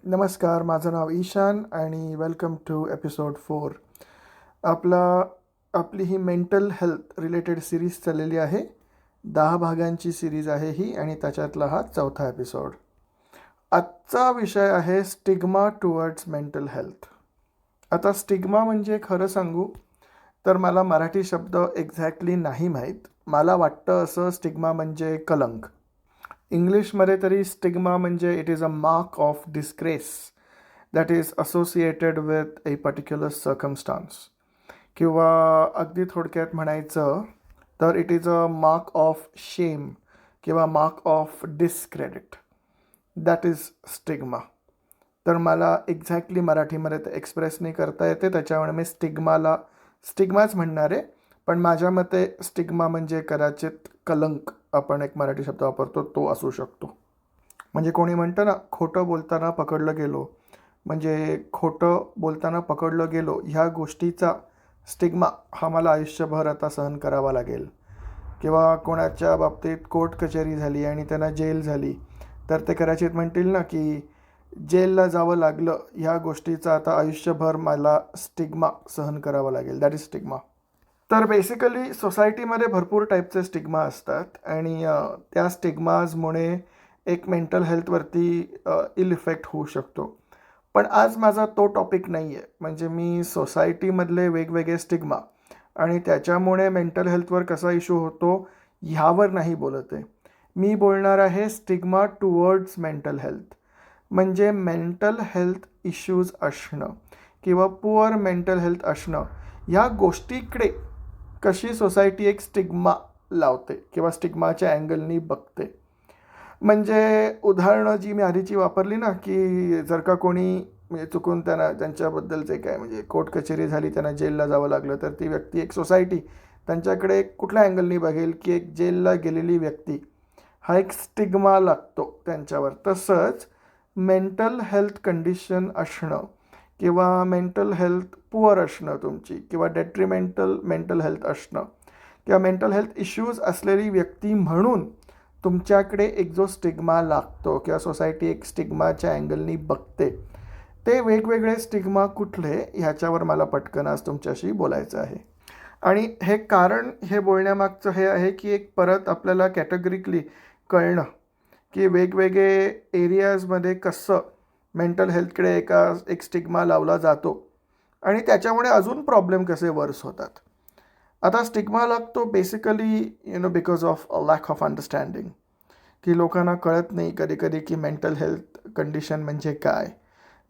नमस्कार, माझं नाव ईशान आणि वेलकम टू एपिसोड 4. आपली ही मेंटल हेल्थ रिलेटेड सिरीज चाललेली आहे. 10 भागांची सिरीज आहे ही आणि त्याच्यातला हा 4था एपिसोड. आजचा विषय आहे स्टिग्मा टुवर्ड्स मेंटल हेल्थ. आता स्टिग्मा म्हणजे खरं सांगू तर मला मराठी शब्द एक्झॅक्टली नाही माहीत. मला वाटतं असं स्टिग्मा म्हणजे कलंक. इंग्लिशमध्ये तरी स्टिग्मा म्हणजे it is a mark of disgrace that is associated with a particular circumstance, किंवा अगदी थोडक्यात म्हणायचं तर it is a mark of shame किंवा mark of discredit. That is stigma. तर मला एक्झॅक्टली मराठीमध्ये ते एक्सप्रेस नाही करता येते, त्याच्यामुळे मी स्टिग्माच म्हणणार आहे. पण माझ्या मते स्टिग्मा म्हणजे कदाचित कलंक, आपण एक मराठी शब्द वापरतो तो असू शकतो. म्हणजे कोणी म्हणतं ना, खोटं बोलताना पकडलं गेलो, म्हणजे खोटं बोलताना पकडलं गेलो ह्या गोष्टीचा स्टिग्मा हा मला आयुष्यभर आता सहन करावा लागेल. किंवा कोणाच्या बाबतीत कोर्ट कचेरी झाली आणि त्यांना जेल झाली तर ते कदाचित म्हणतील ना की जेलला जावं लागलं, ह्या गोष्टीचा आता आयुष्यभर मला स्टिग्मा सहन करावा लागेल. That is stigma. तर बेसिकली सोसायटीमध्ये भरपूर टाईपचे स्टिग्मा असतात आणि त्या स्टिग्माजमुळे एक मेंटल हेल्थवरती इल इफेक्ट होऊ शकतो. पण आज माझा तो टॉपिक नाही आहे. म्हणजे मी सोसायटीमधले वेगवेगळे स्टिग्मा आणि त्याच्यामुळे मेंटल हेल्थवर कसा इश्यू होतो ह्यावर नाही बोलत आहे. मी बोलणार आहे स्टिग्मा टुवर्ड्स मेंटल हेल्थ. म्हणजे मेंटल हेल्थ इश्यूज असणं किंवा पुअर मेंटल हेल्थ असणं ह्या गोष्टीकडे कशी सोसायटी एक स्टिग्मा लावते किंवा स्टिग्माच्या अँगलनी बघते. म्हणजे उदाहरणं जी मी आधीची वापरली ना, की जर का कोणी म्हणजे चुकून त्यांच्याबद्दलचे काय म्हणजे कोर्ट कचेरी झाली, त्यांना जेलला जावं लागलं, तर ती व्यक्ती एक सोसायटी त्यांच्याकडे कुठल्या अँगलनी बघेल की एक जेलला गेलेली व्यक्ती हा एक स्टिग्मा लागतो त्यांच्यावर. तसंच मेंटल हेल्थ कंडिशन असणं किंवा मेंटल हेल्थ पुअर असणं तुमची, किंवा डेट्रिमेंटल मेंटल हेल्थ असणं किंवा मेंटल हेल्थ इश्यूज असलेली व्यक्ती म्हणून तुमच्याकडे एक जो स्टिग्मा लागतो किंवा सोसायटी एक स्टिग्माच्या अँगलनी बघते, ते वेगवेगळे स्टिग्मा कुठले ह्याच्यावर मला पटकन आज तुमच्याशी बोलायचं आहे. आणि हे कारण हे बोलण्यामागचं हे आहे की एक परत आपल्याला कॅटेगरिकली कळणं की वेगवेगळे एरियाजमध्ये कसं मेंटल हेल्थकडे एक स्टिग्मा लावला जातो आणि त्याच्यामुळे अजून प्रॉब्लेम कसे वर्स होतात. आता स्टिग्मा लागतो basically because of lack of understanding, की लोकांना कळत नाही कधी कधी की मेंटल हेल्थ कंडिशन म्हणजे काय,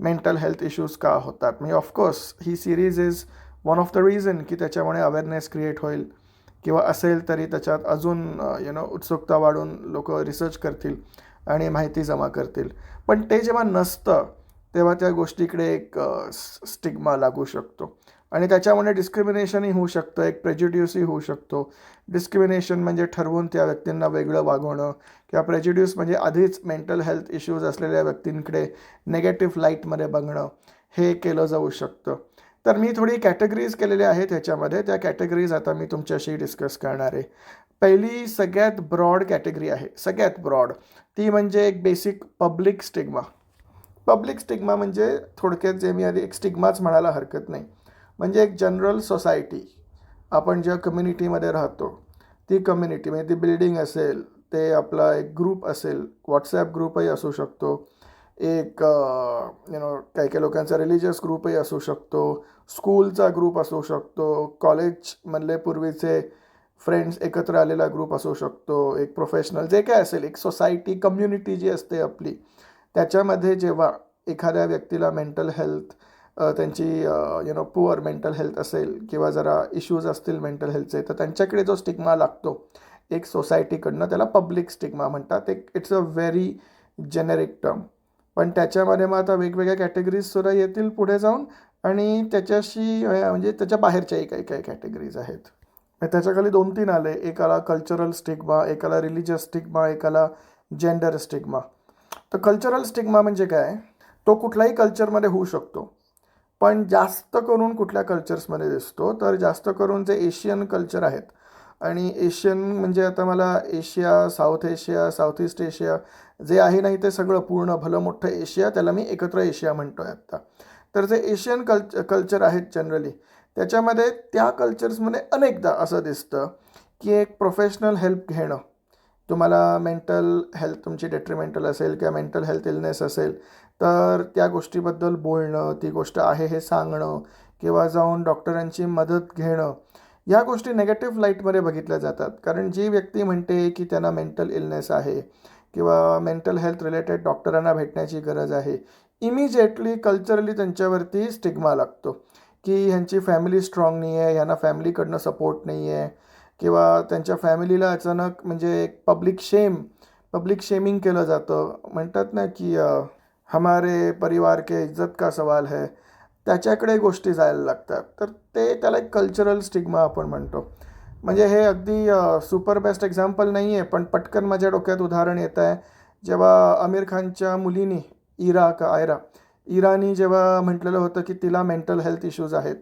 मेंटल हेल्थ इश्यूज का होतात. म्हणजे of course he series is one of the reason की त्याच्यामुळे अवेअरनेस क्रिएट होईल, किंवा असेल तरी त्याच्यात अजून उत्सुकता वाढून लोक रिसर्च करतील आणि माहिती जमा करतील. पण ते जेव्हा नसतं तेव्हा त्या गोष्टीकडे एक स्टिग्मा लागू शकतो आणि त्याच्यामुळे डिस्क्रिमिनेशनही होऊ शकतं, एक प्रेज्युड्यूसही होऊ शकतो. डिस्क्रिमिनेशन म्हणजे ठरवून त्या व्यक्तींना वेगळं वागवणं, किंवा प्रेज्युड्यूस म्हणजे आधीच मेंटल हेल्थ इश्यूज असलेल्या व्यक्तींकडे नेगेटिव्ह लाईटमध्ये बघणं, हे केलं जाऊ शकतं. तर मी थोडी कॅटेगरीज केलेल्या आहेत ह्याच्यामध्ये. त्या कॅटेगरीज आता मी तुमच्याशी डिस्कस करणार आहे. पहिली सगळ्यात ब्रॉड कॅटेगरी आहे, सगळ्यात ब्रॉड, ती म्हणजे एक basic public stigma. Public stigma म्हणजे थोडक्यात जे मी आधी एक स्टिग्माच म्हणायला हरकत नाही, म्हणजे एक जनरल सोसायटी, आपण ज्या कम्युनिटीमध्ये राहतो ती कम्युनिटी, म्हणजे ती बिल्डिंग असेल, ते आपला एक ग्रुप असेल, व्हॉट्सॲप ग्रुपही असू शकतो, एक काही काही लोकांचा रिलिजियस ग्रुपही असू शकतो, स्कूलचा ग्रुप असू शकतो, कॉलेजमधले पूर्वीचे फ्रेंड्स एकत्र आलेला ग्रुप असू शकतो, एक प्रोफेशनल जे काय असेल, एक सोसायटी कम्युनिटी जी असते आपली, त्याच्यामध्ये जेव्हा एखाद्या व्यक्तीला मेंटल हेल्थ त्यांची पुअर मेंटल हेल्थ असेल किंवा जरा इश्यूज असतील मेंटल हेल्थचे, तर त्यांच्याकडे जो स्टिग्मा लागतो एक सोसायटीकडनं, त्याला पब्लिक स्टिग्मा म्हणतात. एक it's a very generic term. पण त्याच्यामध्ये मग आता वेगवेगळ्या कॅटेगरीजसुद्धा येतील पुढे जाऊन, आणि त्याच्याशी म्हणजे त्याच्या बाहेरच्याही काही काही कॅटेगरीज आहेत. त्याच्याखाली 2-3 आले. एक आला कल्चरल स्टिग्मा, एक आला रिलिजियस स्टिग्मा, एक आला जेंडर स्टिग्मा. तर कल्चरल स्टिग्मा म्हणजे काय, तो कुठल्याही कल्चरमध्ये होऊ शकतो, पण जास्त करून कुठल्या कल्चर्समध्ये दिसतो तर जास्त करून जे एशियन कल्चर आहेत, आणि एशियन म्हणजे आता मला Asia, south Asia, south east Asia जे आहे नाही ते सगळं पूर्ण भलं मोठं एशिया, त्याला मी एकत्र एशिया म्हणतो आहे आत्ता. तर जे एशियन कल्चर आहेत जनरली, त्याच्यामध्ये त्या कल्चर्समध्ये अनेकदा असं दिसतं की एक प्रोफेशनल हेल्प घेणं, तुम्हाला मेंटल हेल्थ तुमची डेट्रिमेंटल असेल किंवा मेंटल हेल्थ इलनेस असेल, तर त्या गोष्टीबद्दल बोलणं, ती गोष्ट आहे हे सांगणं किंवा जाऊन डॉक्टरांची मदत घेणं, या गोष्टी नेगेटिव्ह लाईटमध्ये बघितल्या जातात. कारण जी व्यक्ती म्हणते की त्यांना मेंटल इलनेस आहे किंवा मेंटल हेल्थ रिलेटेड डॉक्टरांना भेटण्याची गरज आहे, इमिजिएटली कल्चरली त्यांच्यावरती स्टिग्मा लागतो की ह्यांची फॅमिली स्ट्रॉंग नाही आहे, ह्यांना फॅमिलीकडनं सपोर्ट नाही आहे किंवा त्यांच्या फॅमिलीला अचानक म्हणजे एक पब्लिक शेमिंग केलं जातं. म्हणतात ना की हमारे परिवार के इज्जत का सवाल है, त्याच्याकडे गोष्टी जायला लागतात. तर ते त्याला एक कल्चरल स्टिग्मा आपण म्हणतो. म्हणजे हे अगदी सुपर बेस्ट एक्झाम्पल नाही आहे, पण पटकन माझ्या डोक्यात उदाहरण येत आहे. जेव्हा आमिर खानच्या मुलीनी इरानी जेव्हा म्हटलेलं होतं की तिला मेंटल हेल्थ इश्यूज आहेत,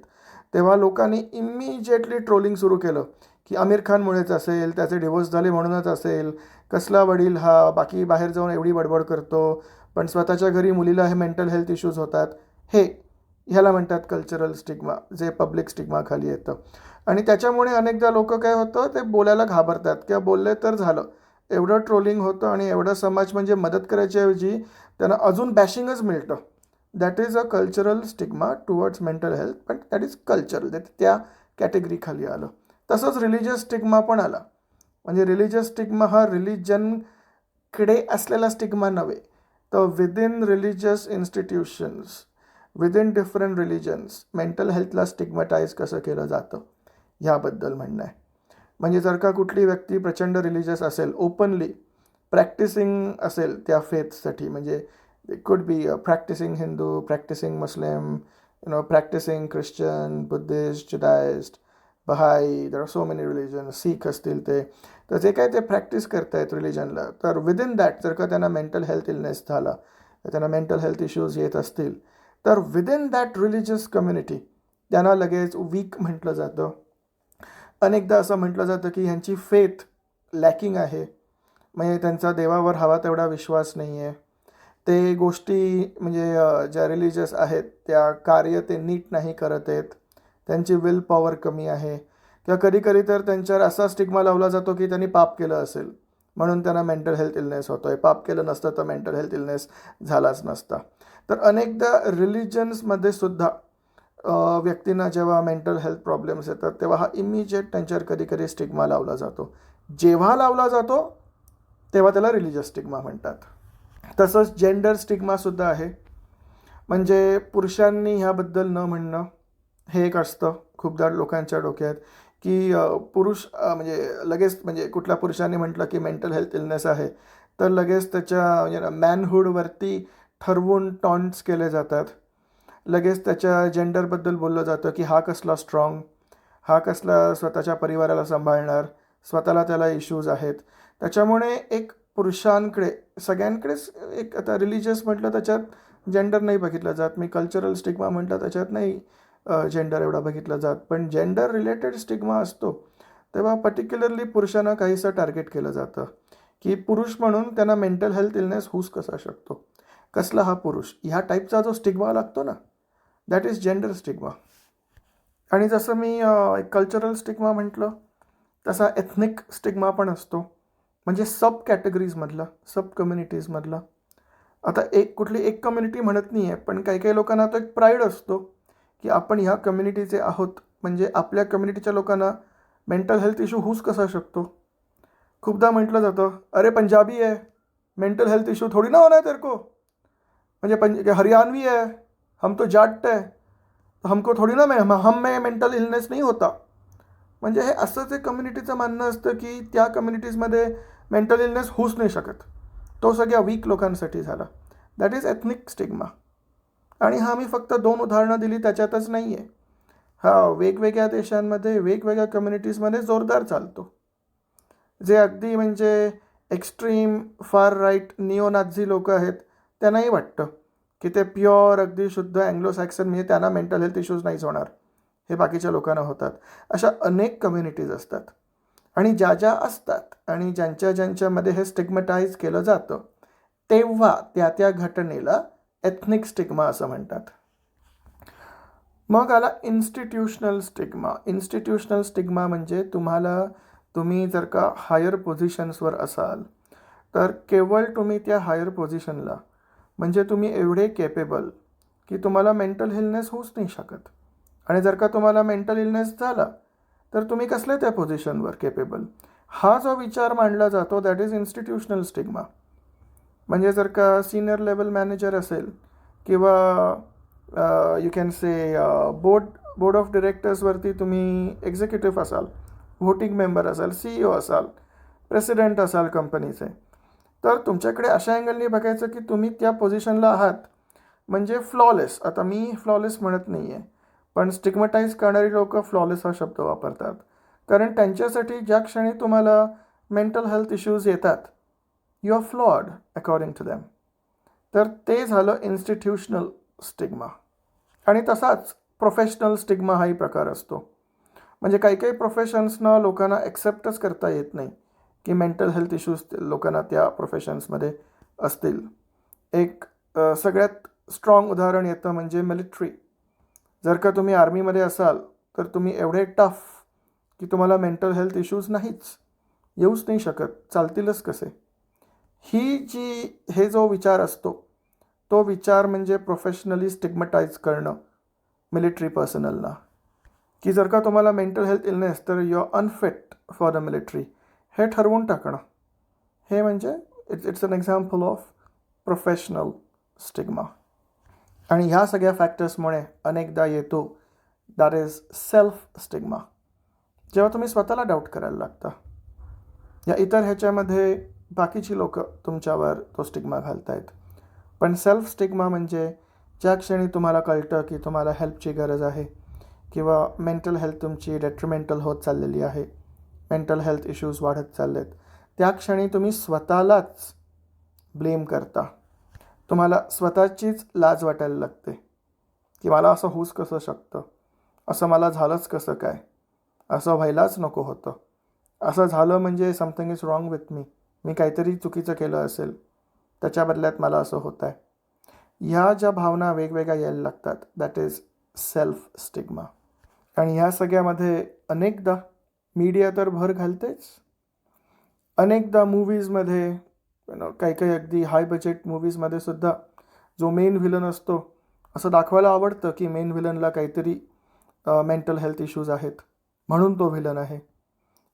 तेव्हा लोकांनी इमिजिएटली ट्रोलिंग सुरू केलं की आमिर खानमुळेच असेल, त्याचे डिवोर्स झाले म्हणूनच असेल, कसला वडील हा, बाकी बाहेर जाऊन एवढी बडबड करतो, पण स्वतःच्या घरी मुलीला हे मेंटल हेल्थ इश्यूज होतात. ह्याला म्हणतात कल्चरल स्टिग्मा, जे पब्लिक स्टिग्मा खाली येतं. आणि त्याच्यामुळे अनेकदा लोक काय होतं, ते बोलायला घाबरतात किंवा बोलले तर झालं, एवढं ट्रोलिंग होतं आणि एवढा समाज म्हणजे मदत करायच्याऐवजी त्यांना अजून बॅशिंगच मिळतं. That is a cultural stigma towards mental health, पण दॅट इज कल्चरल, त्या कॅटेगरीखाली आलं. तसंच रिलिजियस स्टिग्मा पण आला. म्हणजे रिलिजियस स्टिग्मा हा रिलिजनकडे असलेला स्टिग्मा नव्हे, तर within religious institutions, within different religions mental हेल्थला स्टिग्मटाईज कसं केलं जातं ह्याबद्दल म्हणणं आहे. म्हणजे जर का कुठली व्यक्ती प्रचंड रिलिजियस असेल, ओपनली प्रॅक्टिसिंग असेल त्या फेथसाठी, म्हणजे it could be practising Hindu, practising Muslim, practising Christian, Buddhist, Judaist, Baha'i, there are so many religion, Sikh असतील ते, तर जे काय ते प्रॅक्टिस करतायत रिलिजनला, तर विदिन दॅट जर का त्यांना मेंटल हेल्थ इलनेस झाला, त्यांना मेंटल हेल्थ इश्यूज येत असतील, तर विदिन दॅट रिलिजियस कम्युनिटी त्यांना लगेच वीक म्हटलं जातं. अनेकदा असं म्हटलं जातं की ह्यांची फेथ लॅकिंग आहे, म्हणजे त्यांचा देवावर हवा तेवढा विश्वास नाही आहे, ते गोष्टी म्हणजे ज्या रिलिजियस आहेत त्या कार्य ते नीट नाही करत आहेत, त्यांची विल पॉवर कमी आहे, किंवा कधीकधी तर त्यांच्यावर असा स्टिग्मा लावला जातो की त्यांनी पाप केलं असेल म्हणून त्यांना मेंटल हेल्थ इलनेस होतो आहे, पाप केलं नसतं तर मेंटल हेल्थ इलनेस झालाच नसता. तर अनेकदा रिलिजन्समध्ये सुद्धा व्यक्तींना जेव्हा मेंटल हेल्थ प्रॉब्लेम्स येतात तेव्हा हा इमिजिएट त्यांच्यावर कधीकधी स्टिग्मा लावला जातो. जेव्हा लावला जातो तेव्हा त्याला रिलिजियस स्टिग्मा म्हणतात. तसंच जेंडर स्टिग्मासुद्धा आहे. म्हणजे पुरुषांनी ह्याबद्दल न म्हणणं हे एक असतं खूपदा लोकांच्या डोक्यात की पुरुष म्हणजे लगेच, म्हणजे कुठल्या पुरुषांनी म्हटलं की मेंटल हेल्थ इलनेस आहे तर लगेच त्याच्या मॅनहूडवरती ठरवून टॉन्ट्स केले जातात. लगेच त्याच्या जेंडरबद्दल बोललं जातं की हा कसला स्ट्रॉंग, हा कसला स्वतःच्या परिवाराला सांभाळणार, स्वतःला त्याला इश्यूज आहेत. त्याच्यामुळे एक पुरुषांकडे सगळ्यांकडेच एक, आता रिलिजियस म्हटलं त्याच्यात जेंडर नाही बघितलं जात, मी कल्चरल स्टिग्मा म्हटलं त्याच्यात नाही जेंडर एवढा बघितलं जात, पण जेंडर रिलेटेड स्टिग्मा असतो तेव्हा पर्टिक्युलरली पुरुषांना काहीसं टार्गेट केलं जातं की पुरुष म्हणून त्यांना मेंटल हेल्थ इलनेस होऊच कसा शकतो, कसला हा पुरुष, ह्या टाईपचा जो स्टिग्मा लागतो ना, दॅट इज जेंडर स्टिग्मा. आणि जसं मी एक कल्चरल स्टिग्मा म्हटलं तसा एथनिक स्टिग्मा पण असतो, म्हणजे सब कॅटेगरीजमधला, सब कम्युनिटीजमधला. आता कुठली एक कम्युनिटी म्हणत नाही आहे, पण काही काही लोकांना तो एक प्राईड असतो की आपण ह्या कम्युनिटीचे आहोत, म्हणजे आपल्या कम्युनिटीच्या लोकांना मेंटल हेल्थ इश्यू होऊच कसा शकतो. खूपदा म्हटलं जातं, अरे पंजाबी आहे, मेंटल हेल्थ इश्यू थोडी ना होना है तेरे को, म्हणजे हरियाणवी है, हम तो जाट है, हमको थोडी ना हम में मेंटल इलनेस नहीं होता. म्हणजे हे असंच एक कम्युनिटीचं म्हणणं असतं की त्या कम्युनिटीजमध्ये मेंटल इलनेस होऊच नाही शकत, तो सगळ्या वीक लोकांसाठी झाला. That is ethnic stigma. आणि हा मी फक्त 2 उदाहरणं दिली त्याच्यातच नाही आहे, हा वेगवेगळ्या देशांमध्ये वेगवेगळ्या कम्युनिटीजमध्ये जोरदार चालतो. जे अगदी म्हणजे एक्स्ट्रीम फार राईट निओ नाझी लोक आहेत त्यांनाही वाटतं की ते प्युअर अगदी शुद्ध अँग्लो सॅक्सन, म्हणजे त्यांना मेंटल हेल्थ इश्यूज नाहीच होणार, हे बाकीच्या लोकांना होतात. अशा अनेक कम्युनिटीज असतात, आणि ज्या ज्या असतात आणि ज्यांच्यामध्ये हे स्टिग्मटाईज केलं जातं तेव्हा त्या घटनेला एथनिक स्टिग्मा असं म्हणतात. मग आला इन्स्टिट्यूशनल स्टिग्मा. इन्स्टिट्यूशनल स्टिग्मा म्हणजे तुम्ही जर का हायर पोझिशन्सवर असाल तर केवळ तुम्ही त्या हायर पोझिशनला म्हणजे तुम्ही एवढे केपेबल की तुम्हाला मेंटल इलनेस होऊच नाही शकत. आणि जर का तुम्हाला मेंटल इलनेस झाला तर तुम्ही कसले त्या पोझिशनवर केपेबल, हा जो विचार मांडला जातो दॅट इज इन्स्टिट्यूशनल स्टिग्मा. म्हणजे जर का सिनियर लेवल मॅनेजर असेल किंवा you can say board of डिरेक्टर्सवरती तुम्ही एक्झिक्युटिव्ह असाल, व्होटिंग मेंबर असाल, CEO असाल, प्रेसिडेंट असाल कंपनीचे, तर तुमच्याकडे अशा अँगलनी बघायचं की तुम्ही त्या पोझिशनला आहात म्हणजे फ्लॉलेस. आता मी फ्लॉलेस म्हणत नाही आहे, पण स्टिग्मटाईज करणारी लोक फ्लॉलेस हा शब्द वापरतात, कारण त्यांच्यासाठी ज्या क्षणी तुम्हाला मेंटल हेल्थ इश्यूज येतात you are flawed according to them. तर ते झालं इन्स्टिट्यूशनल स्टिग्मा. आणि तसाच प्रोफेशनल स्टिग्मा हाही प्रकार असतो. म्हणजे काही काही प्रोफेशन्सना लोकांना ॲक्सेप्टच करता येत नाही की मेंटल हेल्थ इश्यूज लोकांना त्या प्रोफेशन्समध्ये असतील. एक सगळ्यात स्ट्रॉंग उदाहरण येतं म्हणजे मिलिटरी. जर का तुम्ही आर्मीमध्ये असाल तर तुम्ही एवढे टफ की तुम्हाला मेंटल हेल्थ इश्यूज येऊच नाही शकत, चालतीलच कसे. हे जो विचार असतो तो विचार म्हणजे प्रोफेशनली स्टिग्मटाईज करणं मिलिटरी पर्सनलला, की जर का तुम्हाला मेंटल हेल्थ इलनेस तर you are unfit for the military हे ठरवून टाकणं. हे म्हणजे it's an example of professional stigma. आणि ह्या सगळ्या फॅक्टर्समुळे अनेकदा येतो दॅट इज सेल्फ स्टिग्मा. जेव्हा तुम्ही स्वतःला डाऊट करायला लागता, या इतर ह्याच्यामध्ये बाकीची लोक तुमच्यावर तो स्टिग्मा घालतायत, पण सेल्फ स्टिग्मा म्हणजे ज्या क्षणी तुम्हाला कळतं की तुम्हाला हेल्पची गरज आहे किंवा मेंटल हेल्थ तुमची डेट्रिमेंटल होत चाललेली आहे, मेंटल हेल्थ इश्यूज वाढत चाललेत, त्या क्षणी तुम्ही स्वतःलाच ब्लेम करता. तुम्हाला स्वतःचीच लाज वाटायला लागते की मला असं होऊच कसं शकतं, असं मला झालंच कसं काय, असं व्हायलाच नको होतं, असं झालं म्हणजे something is wrong with me काहीतरी चुकीचं केलं असेल, त्याच्या बदल्यात मला असं होतं आहे. ह्या ज्या भावना वेगवेगळ्या यायला लागतात दॅट इज सेल्फ स्टिग्मा. आणि ह्या सगळ्यामध्ये अनेकदा मीडिया तर भर घालतेच. अनेकदा मूवीजमध्ये काही काही अगदी हाय बजेट मूवीजमध्ये सुद्धा जो मेन व्हिलन असतो असं दाखवायला आवडतं की मेन व्हिलनला काहीतरी मेंटल हेल्थ इश्यूज आहेत म्हणून तो व्हिलन आहे.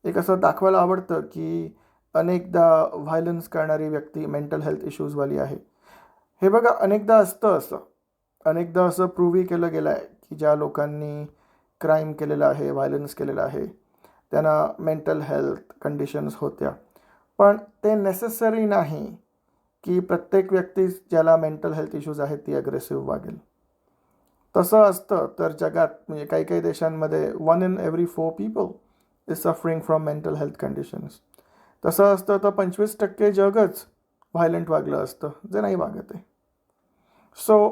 एक असं दाखवायला आवडतं की अनेकदा व्हायलन्स करणारी व्यक्ती मेंटल हेल्थ इश्यूजवाली आहे. हे बघा, अनेकदा असं प्रूव्ही केलं गेलं आहे की ज्या लोकांनी क्राईम केलेलं आहे, व्हायलन्स केलेलं आहे, त्यांना मेंटल हेल्थ कंडिशन्स होत्या. पण ते नेसेसरी नाही की प्रत्येक व्यक्ती ज्याला मेंटल हेल्थ इश्यूज आहेत ती अग्रेसिव्ह वागेल. तसं असतं तर जगात म्हणजे काही काही देशांमध्ये 1 in every 4 people is suffering from mental health conditions. तसं असतं तर 25% जगच व्हायलंट वागलं असतं, जे नाही वागत आहे. सो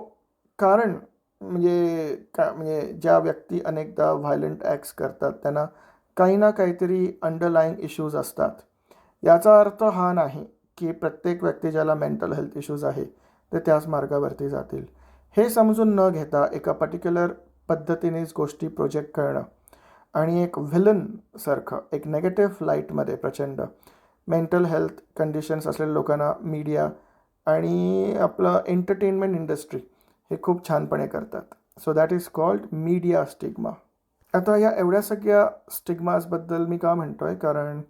कारण म्हणजे ज्या व्यक्ती अनेकदा व्हायलंट ॲक्ट्स करतात त्यांना काही ना काहीतरी अंडरलाईंग इश्यूज असतात. याचा अर्थ हा नाही की प्रत्येक व्यक्ती ज्याला मेंटल हेल्थ इश्यूज आहे ते त्याच मार्गावरती जातील. हे समजून न घेता एका पर्टिक्युलर पद्धतीनेच गोष्टी प्रोजेक्ट करणं आणि एक व्हिलनसारखं एक नेगेटिव्ह लाईटमध्ये प्रचंड मेंटल हेल्थ कंडिशन्स असलेल्या लोकांना मीडिया आणि आपलं एंटरटेनमेंट इंडस्ट्री हे खूप छानपणे करतात. So that is called media stigma. आता या एवढ्या सगळ्या स्टिग्माजबद्दल मी का म्हणतो आहे, कारण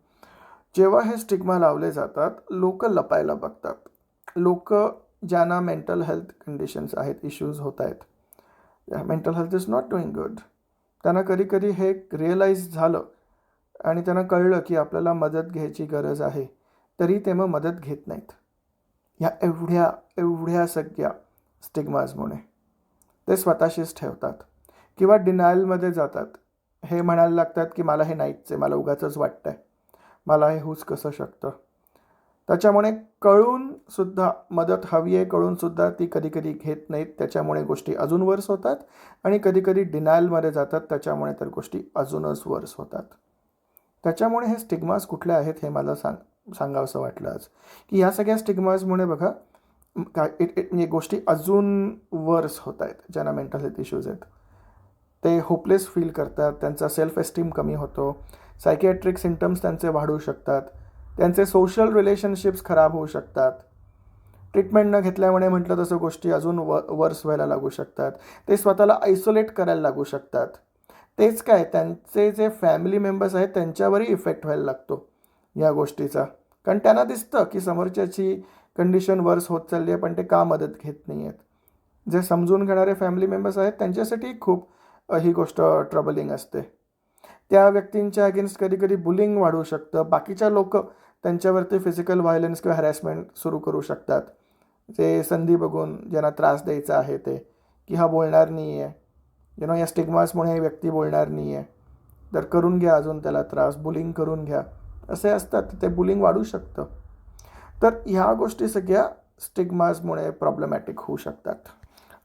जेव्हा हे स्टिग्मा लावले जातात लोक लपायला बघतात. लोक ज्यांना मेंटल हेल्थ कंडिशन्स आहेत, इश्यूज होत आहेत, mental health is not doing good, त्यांना कधी कधी हे रिअलाईज झालं आणि त्यांना कळलं की आपल्याला मदत घ्यायची गरज आहे, तरी ते मग मदत घेत नाहीत. ह्या एवढ्या सगळ्या स्टिग्माजमुळे ते स्वतःशीच ठेवतात किंवा डिनायलमध्ये जातात. हे म्हणायला लागतात की मला हे नाहीच आहे, मला उगाचच वाटतं आहे, मला हे होऊच कसं शकतं. त्याच्यामुळे कळूनसुद्धा मदत हवी आहे, कळूनसुद्धा ती कधी कधी घेत नाहीत. त्याच्यामुळे गोष्टी अजून वर्स होतात आणि कधी कधी डिनायलमध्ये जातात, त्याच्यामुळे तर गोष्टी अजूनच वर्स होतात. त्याच्यामुळे हे स्टिग्माज कुठले आहेत हे मला सांगावंसं वाटलं आज, की ह्या सगळ्या स्टिग्माजमुळे बघा म्हणजे गोष्टी अजून वर्स होत आहेत. ज्यांना मेंटल हेल्थ इश्यूज आहेत ते होपलेस फील करतात, त्यांचा सेल्फ एस्टीम कमी होतो, सायकियाट्रिक सिम्टम्स त्यांचे वाढू शकतात, त्यांचे सोशल रिलेशनशिप्स खराब होऊ शकतात. ट्रीटमेंट न घेतल्यामुळे म्हटलं तसं गोष्टी अजून वर्स व्हायला लागू शकतात. ते स्वतःला आयसोलेट करायला लागू शकतात. तेच काय, त्यांचे जे फॅमिली मेंबर्स आहेत त्यांच्यावरही इफेक्ट व्हायला लागतो या गोष्टीचा. कारण त्यांना दिसतं की समोरच्याची कंडिशन वर्स होत चालली आहे, पण ते का मदत घेत नाही आहेत. जे समजून घेणारे फॅमिली मेंबर्स आहेत त्यांच्यासाठी खूप ही गोष्ट ट्रबलिंग असते. त्या व्यक्तींच्या अगेन्स्ट कधी कधी बुलिंग वाढू शकतं. बाकीच्या लोक त्यांच्यावरती फिजिकल व्हायलन्स किंवा हॅरॅसमेंट सुरू करू शकतात. जे संधी बघून ज्यांना त्रास द्यायचा आहे ते, की हा बोलणार नाही आहे, या स्टिग्मासमुळे व्यक्ती बोलणार नाही आहे, तर करून घ्या अजून त्याला त्रास, बुलिंग करून घ्या, असे असतात. ते बुलिंग वाढू शकतं. तर ह्या गोष्टी सगळ्या स्टिग्माजमुळे प्रॉब्लेमॅटिक होऊ शकतात.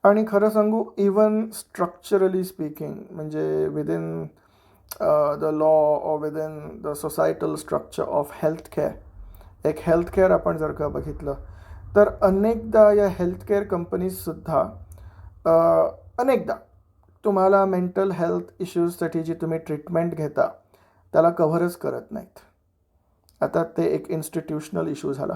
आणि खरं सांगू, इवन स्ट्रक्चरली स्पीकिंग, म्हणजे within the law or within the societal structure of healthcare, एक हेल्थकेअर आपण जर का बघितलं तर अनेकदा या हेल्थकेअर कंपनीजसुद्धा अनेकदा तुम्हाला मेंटल हेल्थ इश्यूजसाठी जी तुम्ही ट्रीटमेंट घेता त्याला कव्हरच करत नाहीत. आता ते एक इन्स्टिट्यूशनल इश्यू झाला.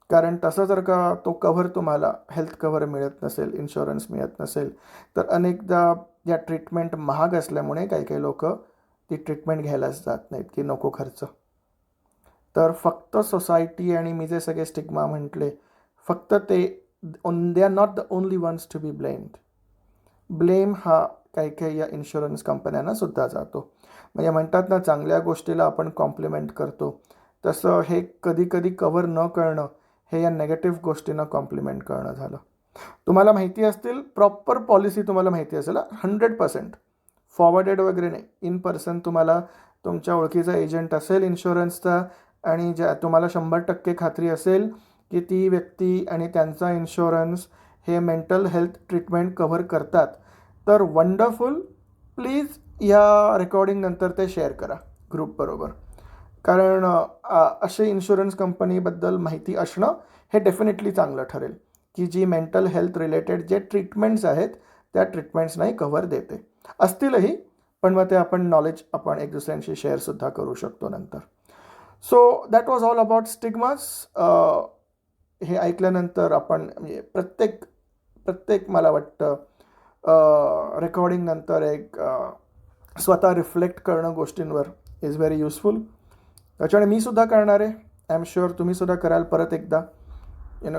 कारण तसं जर का तो कव्हर तुम्हाला हेल्थ कव्हर मिळत नसेल, इन्शुरन्स मिळत नसेल, तर अनेकदा या ट्रीटमेंट महाग असल्यामुळे काही काही लोक ती ट्रीटमेंट घ्यायलाच जात नाहीत, की नको खर्च. तर फक्त सोसायटी आणि मी जे सगळे स्टिग्मा म्हटले, फक्त ते they are not the only ones to be blamed. Blame हा काही काही या इन्शुरन्स कंपन्यांना सुद्धा जातो. म्हणजे म्हणतात ना, चांगल्या गोष्टीला आपण कॉम्प्लिमेंट करतो, तसं हे कधी कधी कव्हर न करणं हे या नेगेटिव्ह गोष्टींना कॉम्प्लिमेंट करणं झालं. तुम्हाला माहिती असतील, प्रॉपर पॉलिसी तुम्हाला माहिती असेल, 100% फॉरवर्डेड वगैरे नाही, इन पर्सन तुम्हाला तुमच्या ओळखीचा एजंट असेल इन्शुरन्सचा आणि तुम्हाला 100% खात्री असेल की ती व्यक्ती आणि त्यांचा इन्शुरन्स हे मेंटल हेल्थ ट्रीटमेंट कव्हर करतात, तर वंडरफुल. प्लीज या रेकॉर्डिंगनंतर ते शेअर करा ग्रुपबरोबर. कारण असे इन्शुरन्स कंपनीबद्दल माहिती असणं हे डेफिनेटली चांगलं ठरेल, की जी मेंटल हेल्थ रिलेटेड जे ट्रीटमेंट्स आहेत त्या ट्रीटमेंट्सनाही कव्हर देते. असतीलही, पण मग ते आपण एक दुसऱ्यांशी शेअरसुद्धा करू शकतो नंतर. So that was all about stigmas. हे ऐकल्यानंतर आपण म्हणजे प्रत्येक मला वाटतं रेकॉर्डिंगनंतर एक स्वतः रिफ्लेक्ट करणं गोष्टींवर इज व्हेरी युजफुल. त्याच्यामुळे मी सुद्धा करणार आहे. आय एम शुअर तुम्हीसुद्धा कराल परत एकदा.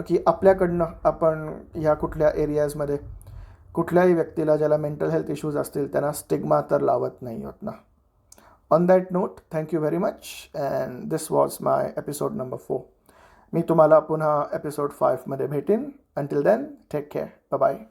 की आपल्याकडनं आपण ह्या कुठल्या एरियाजमध्ये कुठल्याही व्यक्तीला ज्याला मेंटल हेल्थ इश्यूज असतील त्यांना स्टिग्मा तर लावत नाही होत ना. On that note, thank you very much, and this was my episode number 4. मी तुम्हाला पुन्हा एपिसोड 5मध्ये भेटेन. Until then, take care. Bye bye.